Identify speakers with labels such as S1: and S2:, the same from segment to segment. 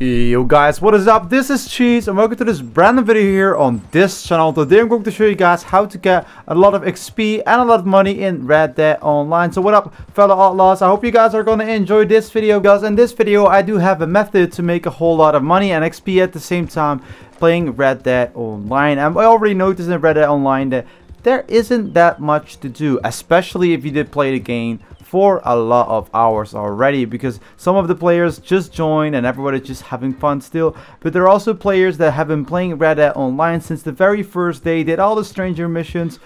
S1: Yo guys, what is up? This is Cheese and welcome to this brand new video here on this channel. Today I'm going to show you guys how to get a lot of XP and a lot of money in Red Dead Online. So what up fellow outlaws, I hope you guys are going to enjoy this video, guys. In this video I do have a method to make a whole lot of money and XP at the same time playing Red Dead Online. And I already noticed in Red Dead Online that there isn't that much to do, especially if you did play the game for a lot of hours already, because some of the players just joined and everybody's just having fun still. But there are also players that have been playing Red Dead Online since the very first day, did all the stranger missions,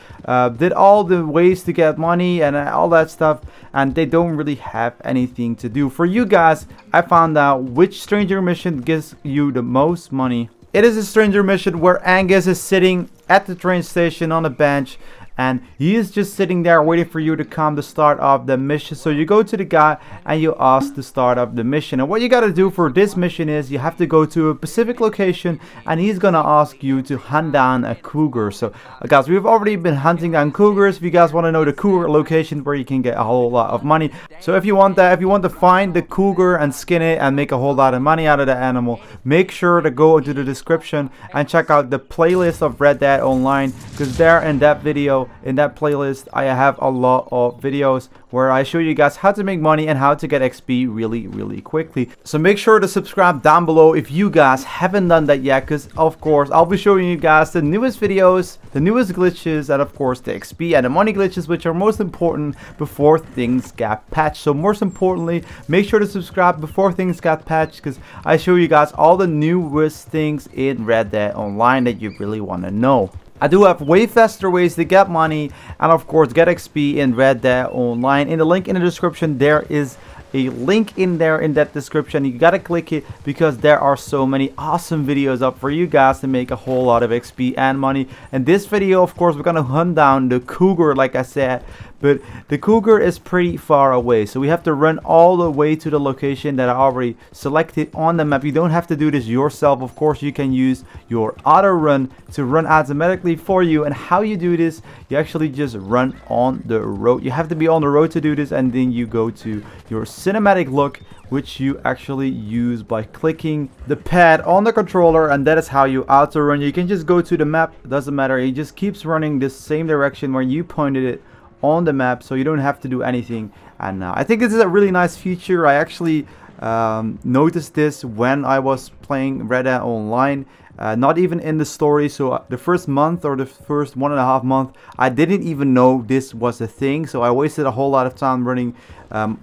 S1: did all the ways to get money and all that stuff, and they don't really have anything to do. For you guys, I found out which stranger mission gives you the most money. It is a stranger mission where Angus is sitting at the train station on a bench, and he is just sitting there waiting for you to come to start off the mission. So you go to the guy and you ask to start up the mission. And what you got to do for this mission is you have to go to a specific location and he's going to ask you to hunt down a cougar. So guys, we've already been hunting down cougars. If you guys want to know the cougar location where you can get a whole lot of money. So if you want that, if you want to find the cougar and skin it and make a whole lot of money out of the animal, make sure to go into the description and check out the playlist of Red Dead Online, because there in that video, in that playlist, I have a lot of videos where I show you guys how to make money and how to get XP really quickly. So make sure to subscribe down below if you guys haven't done that yet, because of course I'll be showing you guys the newest videos, the newest glitches, and of course the XP and the money glitches, which are most important before things get patched. So most importantly, make sure to subscribe before things get patched, because I show you guys all the newest things in Red Dead Online that you really want to know. I do have way faster ways to get money and of course get XP in Red Dead Online. In the link in the description, there is a link in there in that description. You gotta click it because there are so many awesome videos up for you guys to make a whole lot of XP and money. In this video, of course, we're gonna hunt down the cougar, like I said, but the cougar is pretty far away, so we have to run all the way to the location that I already selected on the map. You don't have to do this yourself. Of course, you can use your auto run to run automatically for you. And how you do this, you actually just run on the road. You have to be on the road to do this, and then you go to your cinematic look, which you actually use by clicking the pad on the controller, and that is how you auto run. You can just go to the map, it doesn't matter, it just keeps running the same direction where you pointed it on the map, so you don't have to do anything. And I think this is a really nice feature. I actually noticed this when I was playing Red Dead Online, not even in the story. So the first month or the first 1.5 months, I didn't even know this was a thing, so I wasted a whole lot of time running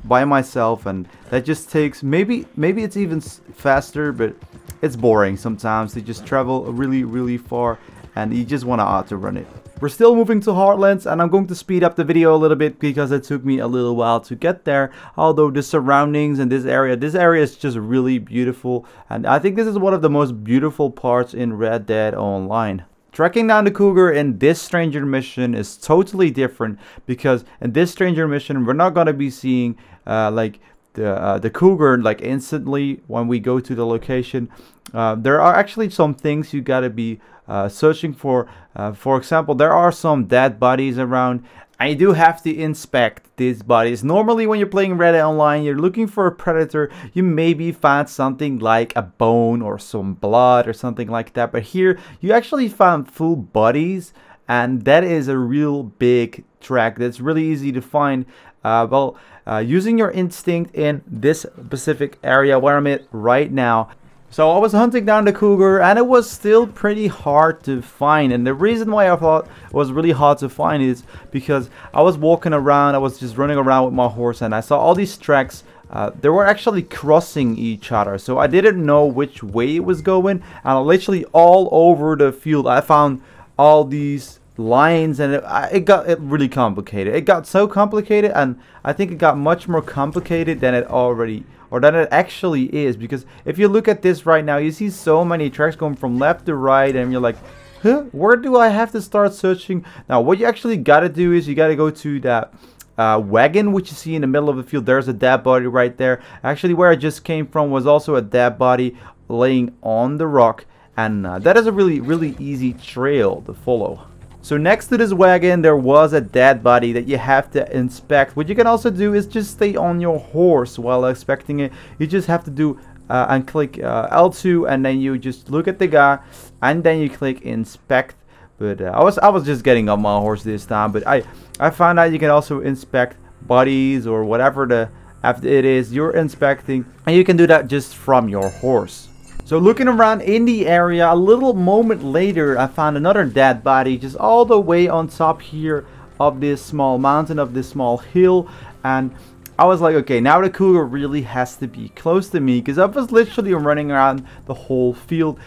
S1: by myself, and that just takes maybe it's even faster, but it's boring sometimes. They just travel really far and you just want to auto run it. We're still moving to Heartlands, and I'm going to speed up the video a little bit because it took me a little while to get there. Although the surroundings and this area is just really beautiful, and I think this is one of the most beautiful parts in Red Dead Online. Tracking down the cougar in this stranger mission is totally different, because in this stranger mission we're not going to be seeing like the cougar like instantly when we go to the location. There are actually some things you gotta be searching for. For example, there are some dead bodies around. I do have to inspect these bodies. Normally when you're playing Red Dead Online, you're looking for a predator, you maybe find something like a bone or some blood or something like that, but here you actually found full bodies, and that is a real big track that's really easy to find. Using your instinct in this specific area where I'm at right now. So I was hunting down the cougar, and it was still pretty hard to find. And the reason why I thought it was really hard to find is because I was walking around, I was just running around with my horse, and I saw all these tracks. They were actually crossing each other, so I didn't know which way it was going. And literally all over the field I found all these lines, and it got really complicated. It got so complicated, and I think it got much more complicated than it actually is, because if you look at this right now, you see so many tracks going from left to right, and you're like, huh, where do I have to start searching? Now what you actually gotta do is you gotta go to that wagon which you see in the middle of the field. There's a dead body right there. Actually, where I just came from was also a dead body laying on the rock, and that is a really easy trail to follow. So next to this wagon there was a dead body that you have to inspect. What you can also do is just stay on your horse while inspecting it. You just have to do and click L2, and then you just look at the guy, and then you click inspect. But I was just getting on my horse this time, but I found out you can also inspect bodies or whatever the after it is you're inspecting, and you can do that just from your horse. So looking around in the area, a little moment later, I found another dead body just all the way on top here of this small mountain, of this small hill. And I was like, okay, now the cougar really has to be close to me, because I was literally running around the whole field.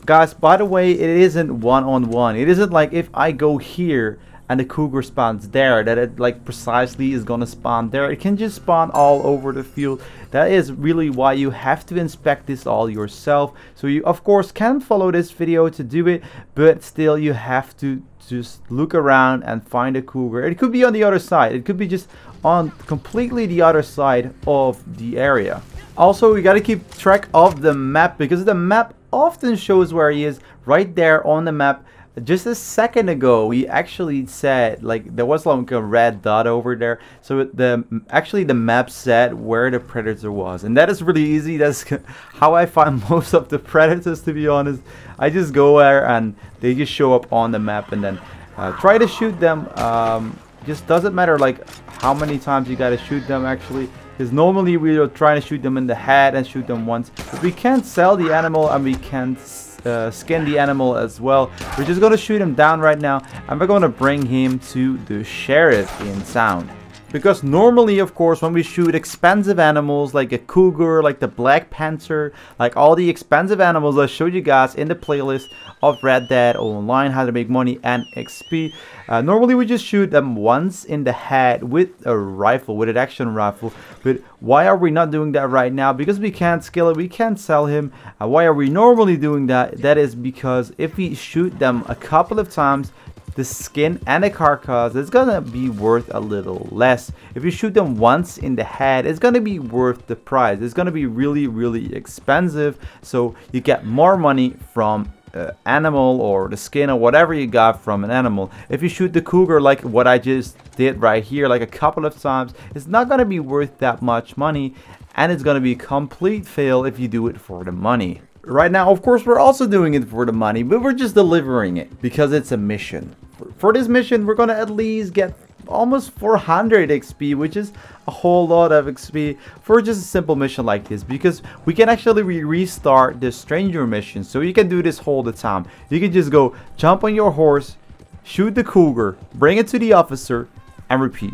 S1: Guys, by the way, it isn't one-on-one. It isn't like if I go here and the cougar spawns there, that it like precisely is gonna spawn there. It can just spawn all over the field. That is really why you have to inspect this all yourself. So you of course can follow this video to do it, but still you have to just look around and find a cougar. It could be on the other side, it could be just on completely the other side of the area. Also, we got to keep track of the map, because the map often shows where he is right there on the map. Just a second ago, we actually said, like, there was like a red dot over there. So actually the map said where the predator was, and that is really easy. That's how I find most of the predators, to be honest. I just go there and they just show up on the map, and then try to shoot them. Just doesn't matter like how many times you gotta shoot them actually, because normally we are trying to shoot them in the head and shoot them once, but we can't sell the animal and we can't skin the animal as well. We're just gonna shoot him down right now, and we're gonna bring him to the sheriff in town. Because normally, of course, when we shoot expensive animals like a cougar, like the black panther, like all the expensive animals I showed you guys in the playlist of Red Dead Online, how to make money and XP, normally we just shoot them once in the head with a rifle, with an action rifle. But why are we not doing that right now? Because we can't scale it, we can't sell him. Why are we normally doing that? That is because if we shoot them a couple of times, the skin and the carcass is gonna be worth a little less. If you shoot them once in the head, it's gonna be worth the price. It's gonna be really expensive, so you get more money from animal or the skin or whatever you got from an animal. If you shoot the cougar like what I just did right here, like a couple of times, it's not gonna be worth that much money, and it's gonna be a complete fail if you do it for the money. Right now, of course, we're also doing it for the money, but we're just delivering it because it's a mission. For this mission, we're gonna at least get almost 400 XP, which is a whole lot of XP for just a simple mission like this, because we can actually restart the stranger mission. So you can do this all the time. You can just go jump on your horse, shoot the cougar, bring it to the officer, and repeat.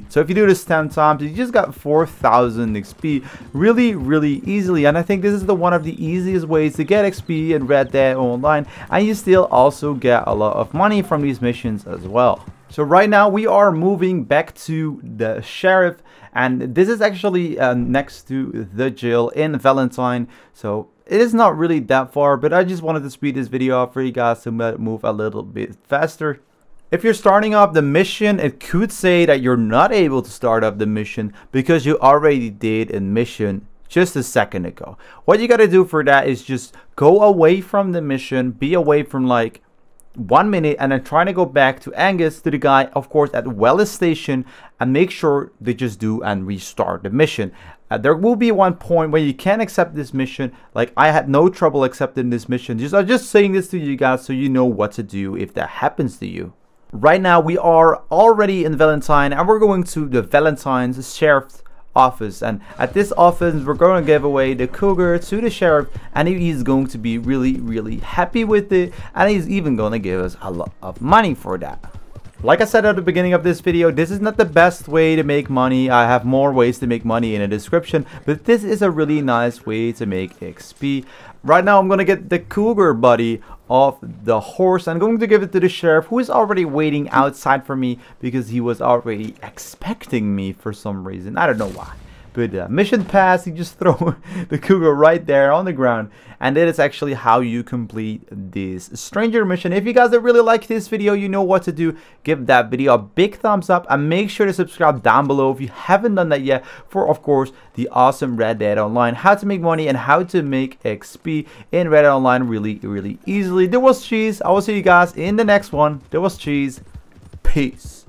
S1: So if you do this 10 times, you just got 4,000 XP really easily. And I think this is one of the easiest ways to get XP in Red Dead Online, and you still also get a lot of money from these missions as well. So right now we are moving back to the sheriff, and this is actually next to the jail in Valentine. So it is not really that far, but I just wanted to speed this video up for you guys to move a little bit faster. If you're starting up the mission, it could say that you're not able to start up the mission because you already did a mission just a second ago. What you got to do for that is just go away from the mission, be away from like 1 minute, and then try to go back to Angus, to the guy, of course, at Wellis Station, and make sure they just do and restart the mission. There will be one point where you can accept this mission. Like, I had no trouble accepting this mission. I'm just saying this to you guys so you know what to do if that happens to you. Right now we are already in Valentine, and we're going to the Valentine's Sheriff's office, and at this office we're going to give away the cougar to the sheriff, and he's going to be really happy with it, and he's even going to give us a lot of money for that. Like I said at the beginning of this video, this is not the best way to make money. I have more ways to make money in the description, but this is a really nice way to make XP. Right now I'm going to get the cougar buddy off the horse. I'm going to give it to the sheriff, who is already waiting outside for me because he was already expecting me for some reason. I don't know why. But mission passed. You just throw the cougar right there on the ground, and that is actually how you complete this stranger mission. If you guys really like this video, you know what to do. Give that video a big thumbs up, and make sure to subscribe down below if you haven't done that yet, for of course the awesome Red Dead Online, how to make money and how to make XP in Red Dead Online really easily. There was Cheese. I will see you guys in the next one. There was Cheese. Peace.